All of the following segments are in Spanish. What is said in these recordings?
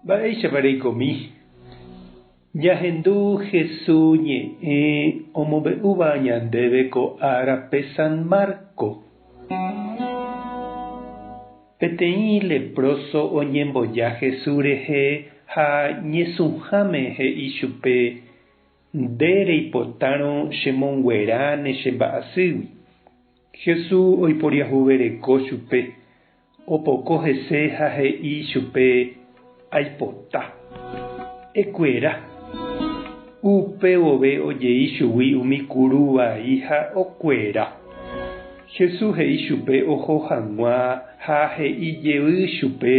Mba'éichapareikomi. Jahendu Jesús omombe'úva ñandéve ko árape San Marco. Peteĩ leproso oñemboja Jesús rehe ha ñesũháme he'i chupe nde reipotárõ chemonguera ne chemba'asýgui. Jesús oiporiahuvereko chupe, opoko hese ha he'i chupe aipota. Ekuera. Upe vove ojei chugui umi kuruvai ha okuera. Jesús he'i chupe oho hag̃ua ha he'ijey chupe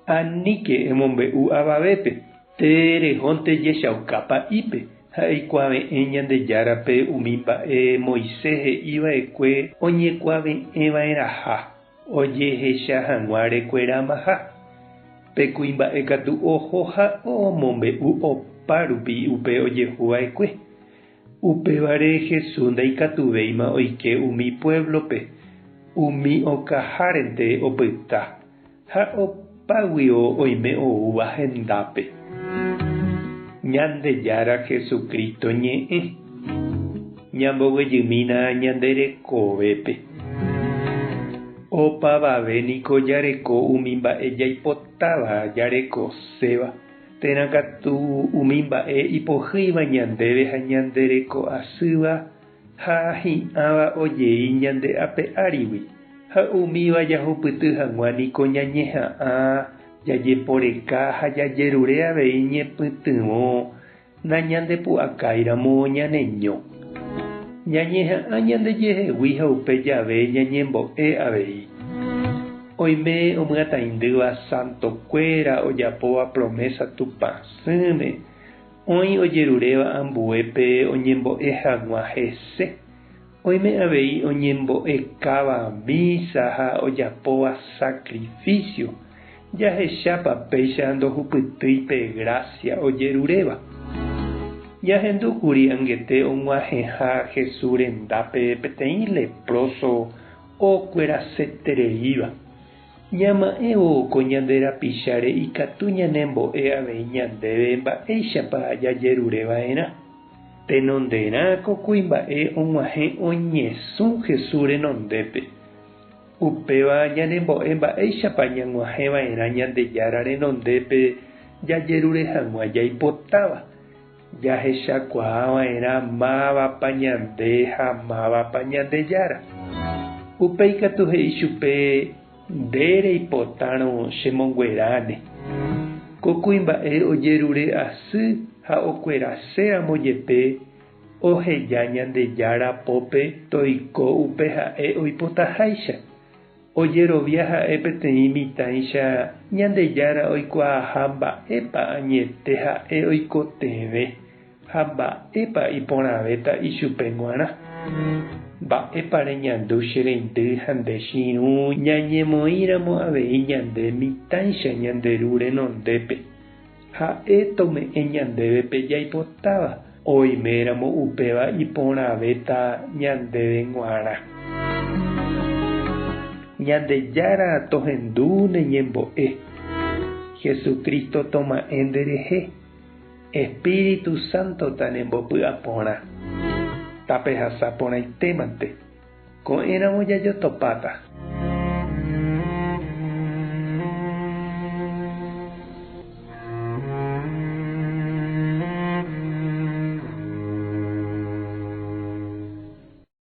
aníke emombe'u avavépe. Terehónte jechaukápa ípe ha eikuaave'ẽ Ñandejárape umi mba'e Moisés he'iva'ekue oñekuaave'ẽva'erãha ojehecha hag̃ua rekueramaha. Pe kuimba'ekatu oho ha omombe'u opa rupi upe ojehuva'ekue. Upévare Jesús ndaikatuvéima oike umi pueblope, umi okahárente opyta, ha opáguio oime oúva hendápe. Ñandejára Jesucristo ñe'ẽ. Ñamboguejymína ñanderekovépe. Opavavéniko jareko umi mba'e jaipotáva jarekoséva. Terakatu umi mba'e ipohýiva ñandéve ha ñandereko asýva ha hi'ãva ojei ñande ápe árigui. Ha umíva jahupyty hag̃ua niko ñañeha'ã jajeporeka ha jajerure avei ñepytyvõ nañandepu'akaíramo ñaneño. Ñañeha'ã ñandejehegui ha upe jave ñañembo'e avei. Oime omyatãindýva santokuéra ojapóva promesa Tupãsýme, oĩ ojeruréva ambuépe oñembo'e hag̃ua hese. Oime avei oñembo'ekáva misa ha ojapóva sacrificio. Jahechápa péicha ndohupytýipe gracia ojeruréva. Jahendúkuri angete og̃uahẽha Jesús rendápe peteĩ leproso okuerasetereíva. Ñama'ẽvo ko ñande rapicháre ikatu ñanembo'e avei ñandéve mba'éichapa jajerureva'erã. Tenonderã ko kuimba'e og̃uahẽ oñesũ Jesús renondépe. Upéva ñanembo'e mba'éichapa ñag̃uahẽva'erã Ñandejára renondépe jajerure hag̃ua jaipotáva. Jahechakuaava'erã mávapa ñande ha mávapa Ñandejára. Upe ikatu he'i chupe nde reipotárõ chemongueráne. Ko kuimba'e ojerure asy ha okueraséramo jepe oheja Ñandejára pópe toiko upe ha'e oipotaháicha. Ojerovia ha'e peteĩ mitãicha Ñandejára oikuaaha mba'épa añete ha'e oikotevẽ ha mba'épa iporãvéta ichupe g̃uarã. Mba'épa reñandu che reindy ha nde chiru ñañemoĩramo avei ñande mitãicha ñanderu renondépe. Ha'e tome'ẽ ñandévepe jaipotáva oiméramo upéva iporãvéta ñandéve g̃uarã. Ñandejára tohendu neñembo'e. Jesucristo toma'ẽ nderehe. Espíritu Santo tanembopy'aporã. Tape hasa porãitémante. Ko'ẽramo jajotopáta.